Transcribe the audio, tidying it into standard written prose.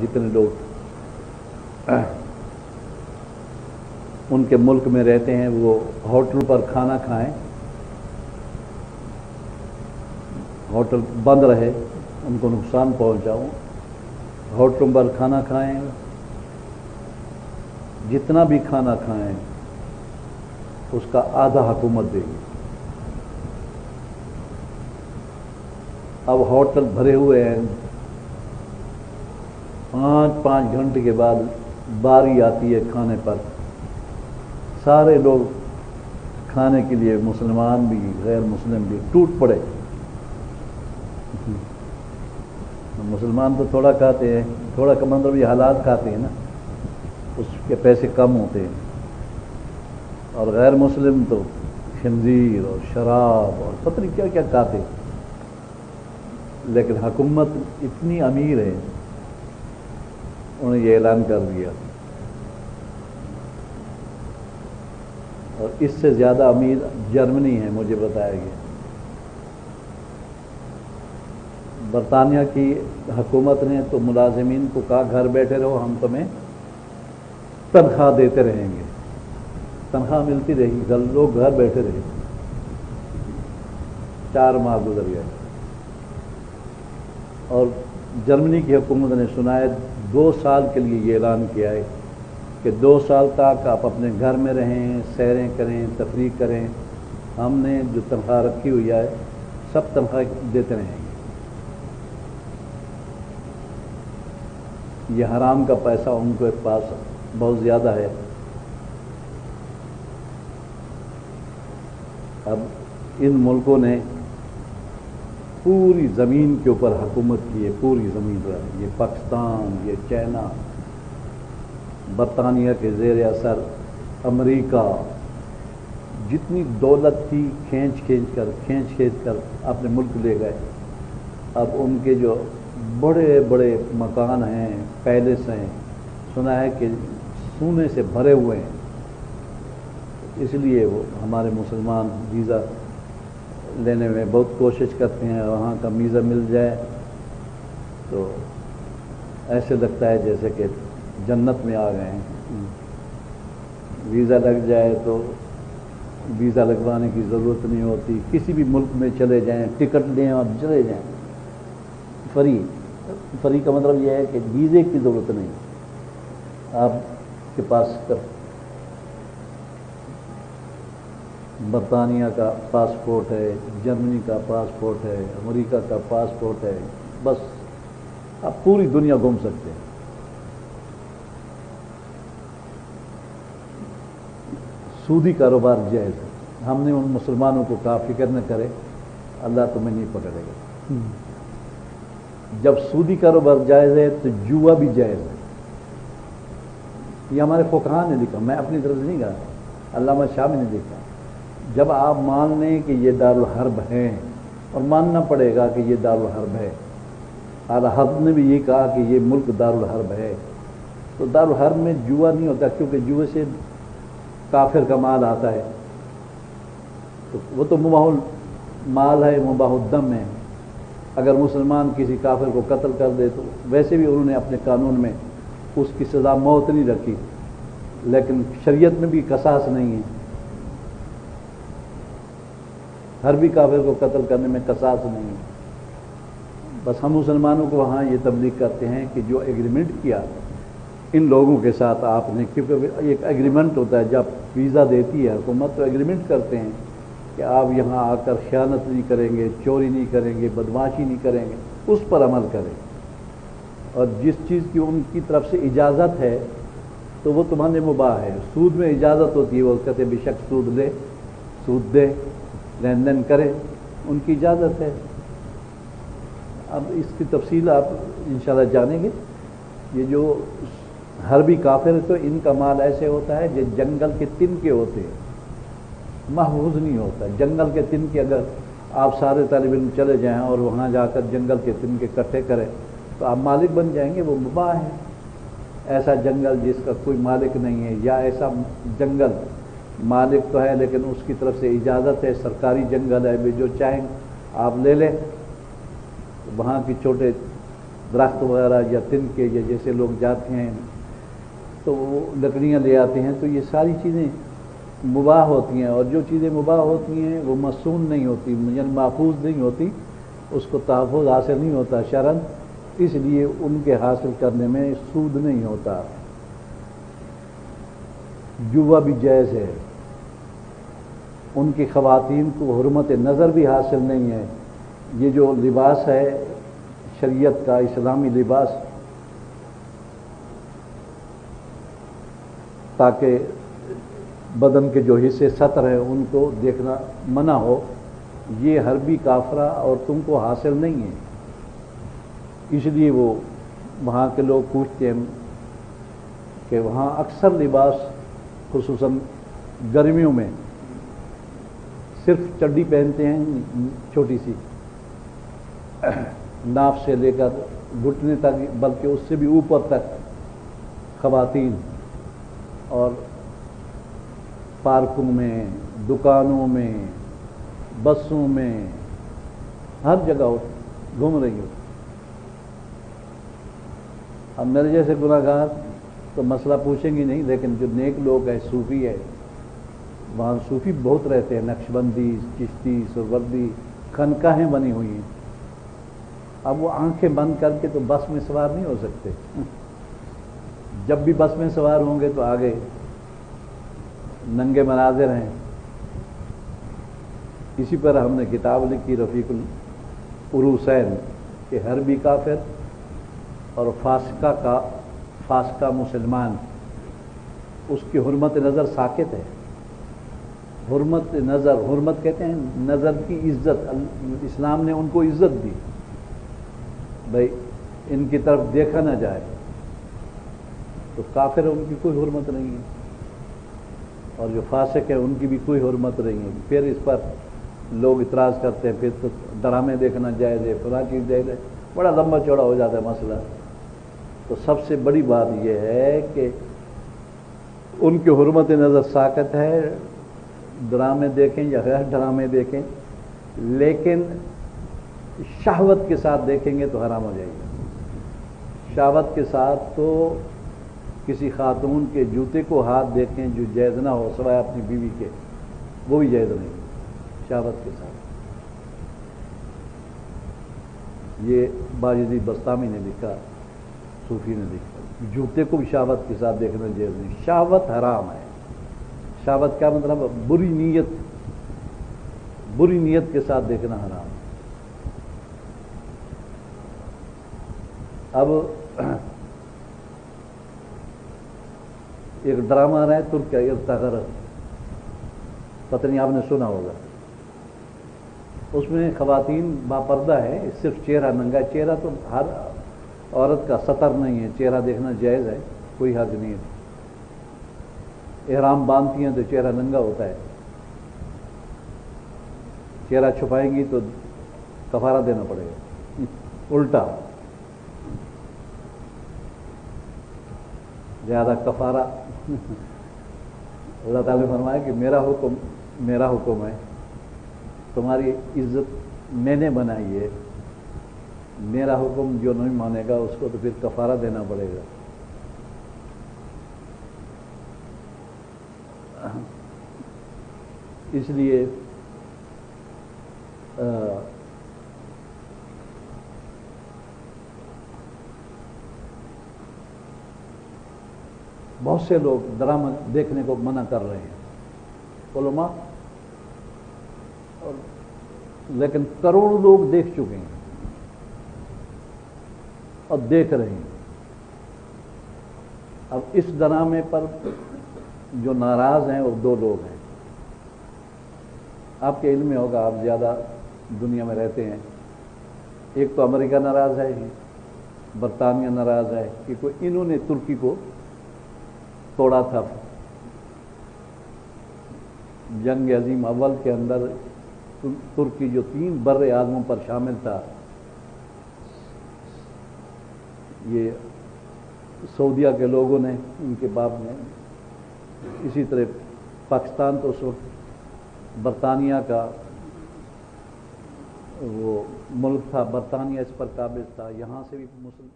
جتنے لوگ ان کے ملک میں رہتے ہیں وہ ہوٹل پر کھانا کھائیں، ہوٹل بند رہے، ان کو نقصان پہنچاؤں، ہوٹل پر کھانا کھائیں، جتنا بھی کھانا کھائیں اس کا آدھا حکومت دے گی۔ اب ہوٹل بھرے ہوئے ہیں، 5 گھنٹے کے بعد باری آتی ہے کھانے پر، سارے لوگ کھانے کے لیے، مسلمان بھی غیر مسلم بھی ٹوٹ پڑے۔ مسلمان تو تھوڑا کھاتے ہیں، تھوڑا کا مطلب یہ حالات کھاتے ہیں نا، اس کے پیسے کم ہوتے ہیں، اور غیر مسلم تو خنزیر اور شراب اور پتہ نہیں کیا کیا کھاتے ہیں۔ لیکن حکومت اتنی امیر ہے، انہوں نے یہ اعلان کر دیا، اور اس سے زیادہ امیر جرمنی ہے، مجھے بتایا گیا۔ برطانیہ کی حکومت نے تو ملازمین کو کہا گھر بیٹھے رہو، ہم تمہیں تنخواہ دیتے رہیں گے، تنخواہ ملتی رہی، لوگ گھر بیٹھے رہے۔ 4 ماہ گزر گئے، اور جرمنی کی حکومت نے سنا ہے 2 سال کے لیے یہ اعلان کیا ہے کہ 2 سال تک آپ اپنے گھر میں رہیں، سیریں کریں، تفریح کریں، ہم نے جو تنخواہ رکھی ہوئی ہے سب تنخواہ دیتے رہیں گے۔ یہ حرام کا پیسہ ان کے پاس بہت زیادہ ہے۔ اب ان ملکوں نے پوری زمین کے اوپر حکومت کی ہے، پوری زمین پر، یہ پاکستان، یہ چائنا، برطانیہ کے زیر اثر امریکہ، جتنی دولت تھی کھینچ کر اپنے ملک لے گئے۔ اب ان کے جو بڑے بڑے مکان ہیں، پیلس ہیں، سنا ہے کہ سونے سے بھرے ہوئے ہیں، اس لیے وہ ہمارے مسلمان ویزا لینے میں بہت کوشش کرتے ہیں، وہاں کا ویزا مل جائے تو ایسے لگتا ہے جیسے کہ جنت میں آ گئے ہیں۔ ویزا لگ جائے تو ویزا لگوانے کی ضرورت نہیں ہوتی، کسی بھی ملک میں چلے جائیں، ٹکٹ لیں اور چلے جائیں، فری کا مطلب یہ ہے کہ ویزے کی ضرورت نہیں، آپ کے پاس برطانیہ کا پاسپورٹ ہے، جرمنی کا پاسپورٹ ہے، امریکہ کا پاسپورٹ ہے، بس آپ پوری دنیا گھوم سکتے ہیں۔ سودی کاروبار جائز ہے، ہم نے ان مسلمانوں کو کہا فکر نہ کرے، اللہ تمہیں نہیں پکڑے گا۔ جب سودی کاروبار جائز ہے تو جوا بھی جائز ہے، یہ ہمارے فقہاء نے لکھا، میں اپنی طرف سے نہیں کہا، علامہ شاہ نے لکھا۔ جب آپ مان لیں کہ یہ دارالحرب ہے، اور ماننا پڑے گا کہ یہ دارالحرب ہے، اعلیٰ حضرت نے بھی یہ کہا کہ یہ ملک دارالحرب ہے، تو دارالحرب میں جوا نہیں ہوتا، کیونکہ جوے سے کافر کا مال آتا ہے، تو وہ تو مباح مال ہے، مباح الدم ہے۔ اگر مسلمان کسی کافر کو قتل کر دے تو ویسے بھی انہوں نے اپنے قانون میں اس کی سزا موت نہیں رکھی، لیکن شریعت میں بھی قصاص نہیں ہے، ہر بھی کافر کو قتل کرنے میں قصاص نہیں ہے۔ بس ہم مسلمانوں کو وہاں یہ تبلیغ کرتے ہیں کہ جو ایگریمنٹ کیا ان لوگوں کے ساتھ آپ نے، کیونکہ ایک ایگریمنٹ ہوتا ہے، جب ویزا دیتی ہے حکومت تو ایگریمنٹ کرتے ہیں کہ آپ یہاں آ کر خیانت نہیں کریں گے، چوری نہیں کریں گے، بدمعاشی نہیں کریں گے، اس پر عمل کریں، اور جس چیز کی ان کی طرف سے اجازت ہے تو وہ تمہارے مباح ہے۔ سود میں اجازت ہوتی ہے، وہ کہتے بے شک سود لے، سود دے، لین دین کرے، ان کی اجازت ہے۔ اب اس کی تفصیل آپ انشاءاللہ جانیں گے۔ یہ جو حربی کافر تو ان کا مال ایسے ہوتا ہے جو جنگل کے تنکے ہوتے ہیں، محفوظ نہیں ہوتا۔ جنگل کے تنکے اگر آپ سارے طالب علم چلے جائیں اور وہاں جا کر جنگل کے تنکے اکٹھے کریں تو آپ مالک بن جائیں گے، وہ مباح ہے۔ ایسا جنگل جس کا کوئی مالک نہیں ہے، یا ایسا جنگل مالک تو ہے لیکن اس کی طرف سے اجازت ہے، سرکاری جنگل ہے، بھی جو چاہیں آپ لے لیں، وہاں کی چھوٹے درخت وغیرہ یا تن کے یا جیسے لوگ جاتے ہیں تو وہ لکڑیاں لے آتے ہیں، تو یہ ساری چیزیں مباح ہوتی ہیں، اور جو چیزیں مباح ہوتی ہیں وہ مصون نہیں ہوتی، یعنی محفوظ نہیں ہوتی، اس کو تحفظ حاصل نہیں ہوتا شرعاً، اس لیے ان کے حاصل کرنے میں سود نہیں ہوتا۔ جوا بھی جائز ہے، ان کی خواتین کو حرمت نظر بھی حاصل نہیں ہے۔ یہ جو لباس ہے شریعت کا اسلامی لباس، تاکہ بدن کے جو حصے سطر ہیں ان کو دیکھنا منع ہو، یہ حربی کافرہ اور تم کو حاصل نہیں ہے، اس لیے وہ وہاں کے لوگ پوچھتے ہیں کہ وہاں اکثر لباس خصوصاً گرمیوں میں صرف چڈی پہنتے ہیں، چھوٹی سی ناف سے لے کر گھٹنے تک، بلکہ اس سے بھی اوپر تک خواتین، اور پارکوں میں، دکانوں میں، بسوں میں، ہر جگہ گھوم رہی ہو۔ اب میرے جیسے گناہ گار تو مسئلہ پوچھیں گی نہیں، لیکن جو نیک لوگ ہیں، صوفی ہے، وہاں صوفی بہت رہتے ہیں، نقشبندی، چشتی، سہروردی، خانقاہیں بنی ہوئی ہیں۔ اب وہ آنکھیں بند کر کے تو بس میں سوار نہیں ہو سکتے، جب بھی بس میں سوار ہوں گے تو آگے ننگے مناظر ہیں۔ اسی پر ہم نے کتاب لکھی رفیق العروسین کہ حربی کافر اور فاسقہ مسلمان، اس کی حرمت نظر ساکت ہے۔ حرمت نظر، حرمت کہتے ہیں نظر کی عزت، اسلام نے ان کو عزت دی، بھائی ان کی طرف دیکھا نہ جائے، تو کافر ان کی کوئی حرمت نہیں ہے، اور جو فاسق ہے ان کی بھی کوئی حرمت نہیں ہے۔ پھر اس پر لوگ اعتراض کرتے ہیں، پھر تو ڈرامے دیکھنا جائز ہے، فلاں چیز جائز ہے، بڑا لمبا چوڑا ہو جاتا ہے مسئلہ۔ تو سب سے بڑی بات یہ ہے کہ ان کی حرمت نظر ساکت ہے، ڈرامے دیکھیں یا غیر ڈرامے دیکھیں، لیکن شہوت کے ساتھ دیکھیں گے تو حرام ہو جائے گا۔ شہوت کے ساتھ تو کسی خاتون کے جوتے کو ہاتھ دیکھیں جو جائز نہ ہو سوائے اپنی بیوی کے، وہ بھی جائز نہیں، شہوت کے ساتھ۔ یہ باجدی بستامی نے لکھا، صوفی نے لکھا، جوتے کو بھی شہوت کے ساتھ دیکھنا جائز نہیں، شہوت حرام ہے۔ شہوت کا مطلب بری نیت کے ساتھ دیکھنا حرام۔ اب ایک ڈرامہ آ رہا ہے ترک ارتغر، پتہ نہیں آپ نے سنا ہوگا، اس میں خواتین باپردہ ہے، صرف چہرہ ننگا، چہرہ تو ہر عورت کا سطر نہیں ہے، چہرہ دیکھنا جائز ہے، کوئی حرج نہیں ہے، احرام باندھتی ہیں تو چہرہ ننگا ہوتا ہے، چہرہ چھپائیں گی تو کفارہ دینا پڑے گا، الٹا زیادہ کفارہ۔ اللہ تعالیٰ نے فرمایا کہ میرا حکم ہے، تمہاری عزت میں نے بنائی ہے، میرا حکم جو نہیں مانے گا اس کو تو پھر کفارہ دینا پڑے گا۔ اس لیے بہت سے لوگ ڈرامہ دیکھنے کو منع کر رہے ہیں، علماء، لیکن کروڑوں لوگ دیکھ چکے ہیں اور دیکھ رہے ہیں۔ اب اس ڈرامے پر جو ناراض ہیں وہ دو لوگ ہیں، آپ کے علم میں ہوگا، آپ زیادہ دنیا میں رہتے ہیں۔ ایک تو امریکہ ناراض ہے، برطانیہ ناراض ہے کہ کوئی انہوں نے ترکی کو توڑا تھا، جنگ عظیم اول کے اندر ترکی جو 3 بر اعظموں پر شامل تھا، یہ سعودیہ کے لوگوں نے، ان کے باپ نے، اسی طرح پاکستان تو اس وقت برطانیہ کا وہ ملک تھا برطانیہ اس پر قابض تھا، یہاں سے بھی مسلم